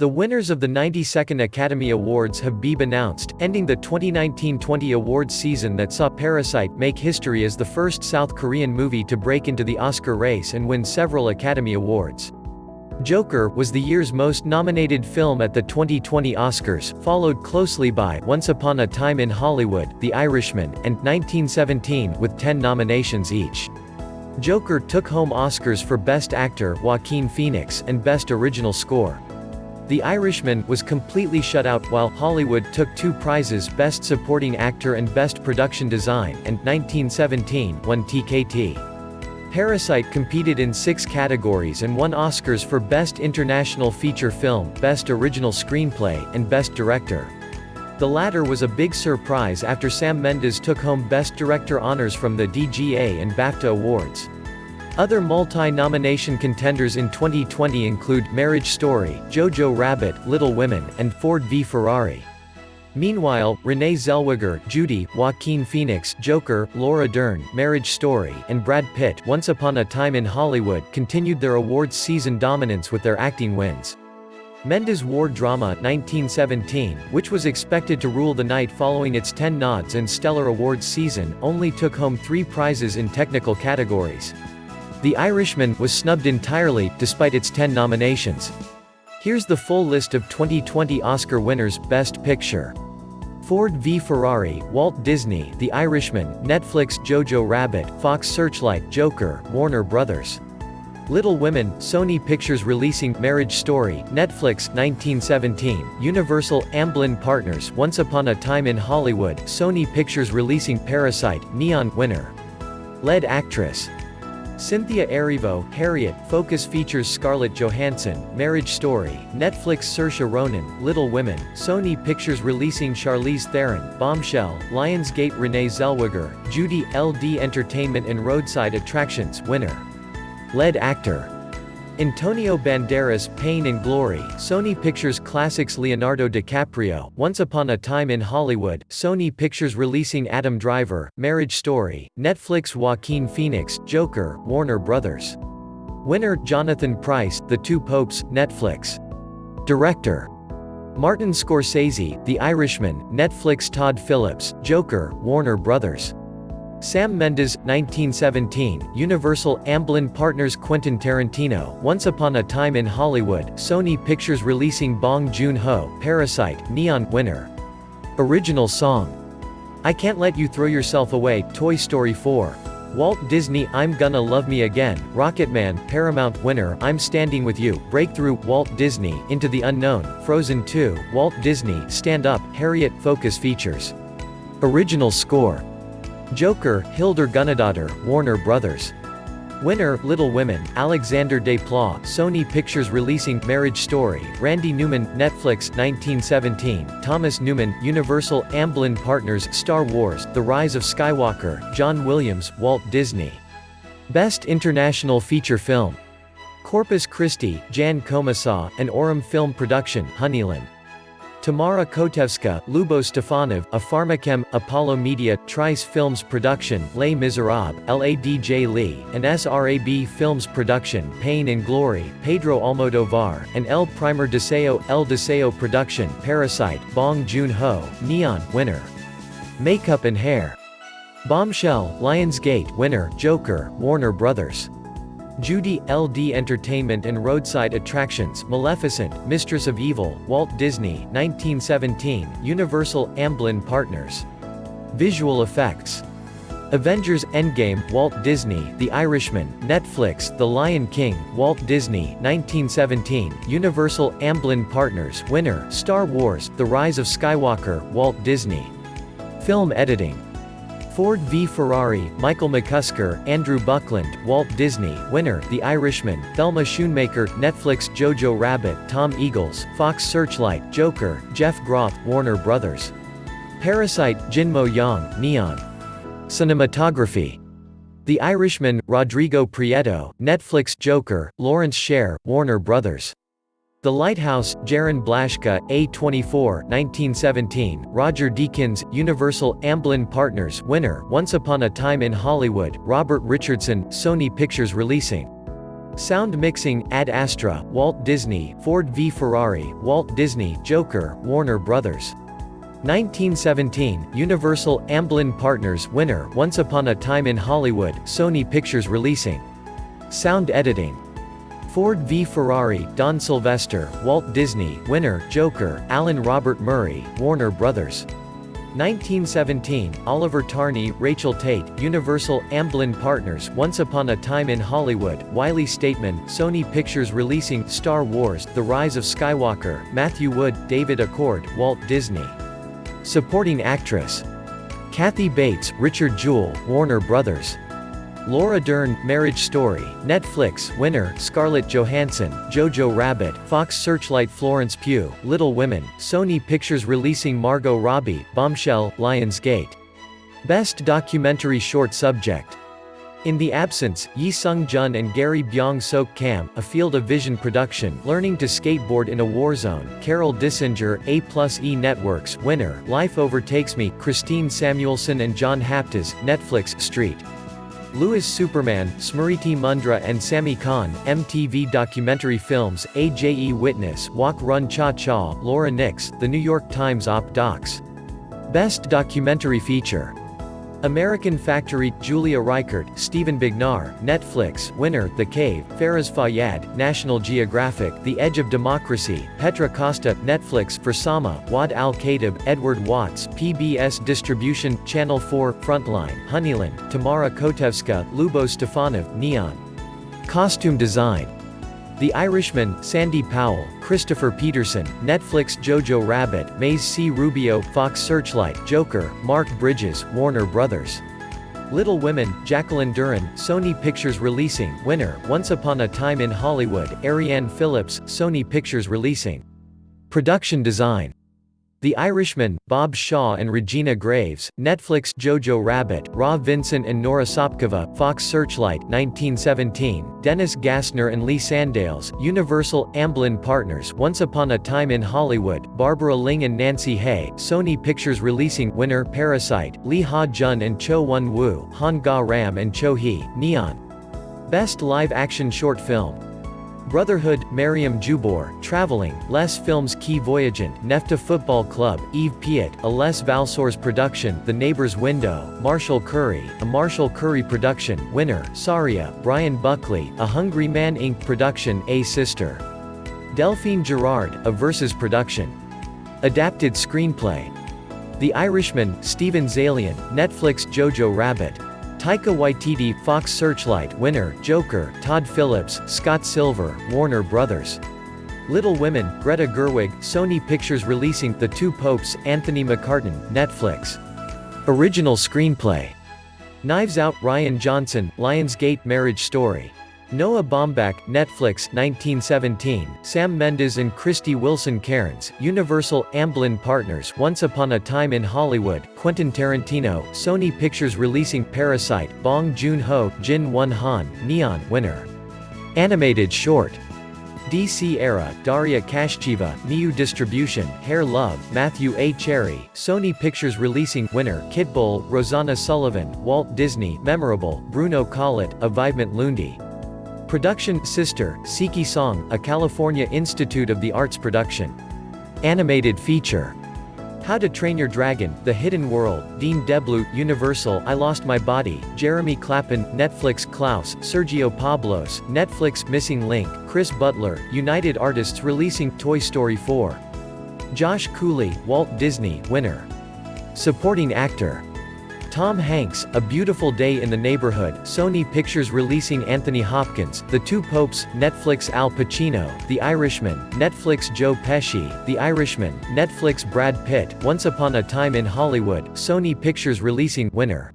The winners of the 92nd Academy Awards have been announced, ending the 2019-20 awards season that saw Parasite make history as the first South Korean movie to break into the Oscar race and win several Academy Awards. Joker was the year's most nominated film at the 2020 Oscars, followed closely by Once Upon a Time in Hollywood, The Irishman, and 1917 with 10 nominations each. Joker took home Oscars for Best Actor Joaquin Phoenix and Best Original Score. The Irishman was completely shut out, while Hollywood took 2 prizes, Best Supporting Actor and Best Production Design, and 1917 won TKT. Parasite competed in 6 categories and won Oscars for Best International Feature Film, Best Original Screenplay, and Best Director. The latter was a big surprise after Sam Mendes took home Best Director honors from the DGA and BAFTA Awards. Other multi-nomination contenders in 2020 include Marriage Story, Jojo Rabbit, Little Women, and Ford v Ferrari. Meanwhile, Renee Zellweger, Judy, Joaquin Phoenix, Joker, Laura Dern, Marriage Story, and Brad Pitt, Once Upon a Time in Hollywood, continued their awards season dominance with their acting wins. Mendes' war drama 1917, which was expected to rule the night following its 10 nods and stellar awards season, only took home 3 prizes in technical categories. The Irishman was snubbed entirely, despite its 10 nominations. Here's the full list of 2020 Oscar winners. Best Picture: Ford v Ferrari, Walt Disney, The Irishman, Netflix, Jojo Rabbit, Fox Searchlight, Joker, Warner Brothers. Little Women, Sony Pictures releasing Marriage Story, Netflix, 1917, Universal, Amblin Partners, Once Upon a Time in Hollywood, Sony Pictures releasing Parasite, Neon winner. Lead actress: Cynthia Erivo, Harriet, Focus features Scarlett Johansson, Marriage Story, Netflix Saoirse Ronan, Little Women, Sony Pictures releasing Charlize Theron, Bombshell, Lionsgate Renee Zellweger, Judy, LD Entertainment and Roadside Attractions winner. Lead actor: Antonio Banderas, Pain and Glory, Sony Pictures Classics Leonardo DiCaprio, Once Upon a Time in Hollywood, Sony Pictures releasing Adam Driver, Marriage Story, Netflix Joaquin Phoenix, Joker, Warner Brothers. Winner: Jonathan Pryce, The Two Popes, Netflix. Director: Martin Scorsese, The Irishman, Netflix. Todd Phillips, Joker, Warner Brothers. Sam Mendes, 1917, Universal, Amblin Partners. Quentin Tarantino, Once Upon a Time in Hollywood, Sony Pictures releasing Bong Joon-ho, Parasite, Neon winner. Original song: I Can't Let You Throw Yourself Away, Toy Story 4. Walt Disney, I'm Gonna Love Me Again, Rocketman, Paramount winner. I'm Standing With You, Breakthrough, Walt Disney, Into the Unknown, Frozen 2, Walt Disney, Stand Up, Harriet. Focus features. Original score: Joker, Hildur Gunnadóttir, Warner Brothers. Winner: Little Women, Alexander Desplat, Sony Pictures releasing Marriage Story, Randy Newman, Netflix, 1917, Thomas Newman, Universal, Amblin Partners. Star Wars, The Rise of Skywalker, John Williams, Walt Disney. Best International Feature Film: Corpus Christi, Jan Komasaw, and Aurum Film Production, Honeyland. Tamara Kotevska, Lubo Stefanov, A Pharmachem, Apollo Media, Trice Films Production, Les Miserables, LADJ Lee, and SRAB Films Production, Pain and Glory, Pedro Almodovar, and El Primer Deseo, El Deseo Production, Parasite, Bong Joon-ho, Neon winner. Makeup and Hair: Bombshell, Lionsgate winner, Joker, Warner Brothers. Judy, LD Entertainment and Roadside Attractions, Maleficent, Mistress of Evil, Walt Disney, 1917, Universal, Amblin Partners. Visual Effects: Avengers Endgame, Walt Disney, The Irishman, Netflix, The Lion King, Walt Disney, 1917, Universal, Amblin Partners winner, Star Wars, The Rise of Skywalker, Walt Disney. Film Editing: Ford v Ferrari, Michael McCusker, Andrew Buckland, Walt Disney, winner, The Irishman, Thelma Schoonmaker, Netflix. Jojo Rabbit, Tom Eagles, Fox Searchlight, Joker, Jeff Groth, Warner Brothers. Parasite, Jinmo Yang, Neon. Cinematography: The Irishman, Rodrigo Prieto, Netflix. Joker, Lawrence Sher, Warner Brothers. The Lighthouse, Jaron Blaschke, A24, 1917, Roger Deakins, Universal, Amblin Partners, winner, Once Upon a Time in Hollywood, Robert Richardson, Sony Pictures releasing. Sound mixing, Ad Astra, Walt Disney, Ford v Ferrari, Walt Disney, Joker, Warner Brothers. 1917, Universal, Amblin Partners, winner, Once Upon a Time in Hollywood, Sony Pictures releasing. Sound editing. Ford v Ferrari, Don Sylvester, Walt Disney, winner, Joker, Alan Robert Murray, Warner Brothers. 1917, Oliver Tarney, Rachel Tate, Universal, Amblin Partners, Once Upon a Time in Hollywood, Wiley Stateman, Sony Pictures releasing, Star Wars, The Rise of Skywalker, Matthew Wood, David Accord, Walt Disney. Supporting actress. Kathy Bates, Richard Jewell, Warner Brothers. Laura Dern, Marriage Story, Netflix, winner, Scarlett Johansson, Jojo Rabbit, Fox Searchlight Florence Pugh, Little Women, Sony Pictures releasing Margot Robbie, Bombshell, Lionsgate. Best Documentary Short Subject. In the Absence, Yi Sung-jun and Gary Byung-sok Kam, A Field of Vision production, Learning to Skateboard in a War Zone, Carol Dissinger, A+E Networks, winner, Life Overtakes Me, Christine Samuelson and John Haptas, Netflix, Street. Louis Superman, Smriti Mundra and Sami Khan, MTV Documentary Films, AJE Witness, Walk Run Cha Cha, Laura Nix, The New York Times Op Docs. Best Documentary Feature. American Factory, Julia Reichert, Stephen Bignar, Netflix, winner, The Cave, Faraz Fayyad, National Geographic, The Edge of Democracy, Petra Costa, Netflix, Forsama, Wad Al-Khatib, Edward Watts, PBS Distribution, Channel 4, Frontline, Honeyland, Tamara Kotevska, Lubo Stefanov, Neon. Costume design. The Irishman, Sandy Powell, Christopher Peterson, Netflix, Jojo Rabbit, Maze C. Rubio, Fox Searchlight, Joker, Mark Bridges, Warner Brothers. Little Women, Jacqueline Duran, Sony Pictures releasing, winner, Once Upon a Time in Hollywood, Ariane Phillips, Sony Pictures releasing. Production design. The Irishman, Bob Shaw and Regina Graves, Netflix, Jojo Rabbit, Ra Vincent and Nora Sopkova, Fox Searchlight, 1917, Dennis Gassner and Lee Sandales, Universal, Amblin Partners, Once Upon a Time in Hollywood, Barbara Ling and Nancy Hay, Sony Pictures releasing, winner, Parasite, Lee Ha-jun and Cho Won-woo, Han Ga-ram and Cho Hee, Neon. Best Live-Action Short Film. Brotherhood, Mariam Jubor, Traveling, Les Films Key Voyagant, Nefta Football Club, Yves Piat, a Les Valsours production, The Neighbor's Window, Marshall Curry, a Marshall Curry production, winner, Saria, Brian Buckley, a Hungry Man Inc. production, A Sister. Delphine Gerard, a Versus production. Adapted screenplay. The Irishman, Steven Zaillian, Netflix, Jojo Rabbit. Taika Waititi, Fox Searchlight, winner, Joker, Todd Phillips, Scott Silver, Warner Brothers. Little Women, Greta Gerwig, Sony Pictures releasing, The Two Popes, Anthony McCartan, Netflix. Original screenplay. Knives Out, Ryan Johnson, Lionsgate Marriage Story. Noah Baumbach, Netflix, 1917, Sam Mendes and Christy Wilson Cairns, Universal, Amblin Partners, Once Upon a Time in Hollywood, Quentin Tarantino, Sony Pictures releasing, Parasite, Bong Joon-ho, Jin Won-han, Neon, winner. Animated short. DC Era, Daria Kashcheva, Miu Distribution, Hair Love, Matthew A. Cherry, Sony Pictures releasing, winner, Kitbull, Rosanna Sullivan, Walt Disney, Memorable, Bruno Collett, A Vivement Lundi. Production, Sister, Siki Song, a California Institute of the Arts production. Animated feature. How to Train Your Dragon, The Hidden World, Dean Deblu, Universal, I Lost My Body, Jeremy Clapin, Netflix, Klaus, Sergio Pablos, Netflix, Missing Link, Chris Butler, United Artists releasing, Toy Story 4. Josh Cooley, Walt Disney, winner. Supporting actor. Tom Hanks, A Beautiful Day in the Neighborhood, Sony Pictures releasing, Anthony Hopkins, The Two Popes, Netflix, Al Pacino, The Irishman, Netflix, Joe Pesci, The Irishman, Netflix, Brad Pitt, Once Upon a Time in Hollywood, Sony Pictures releasing, winner.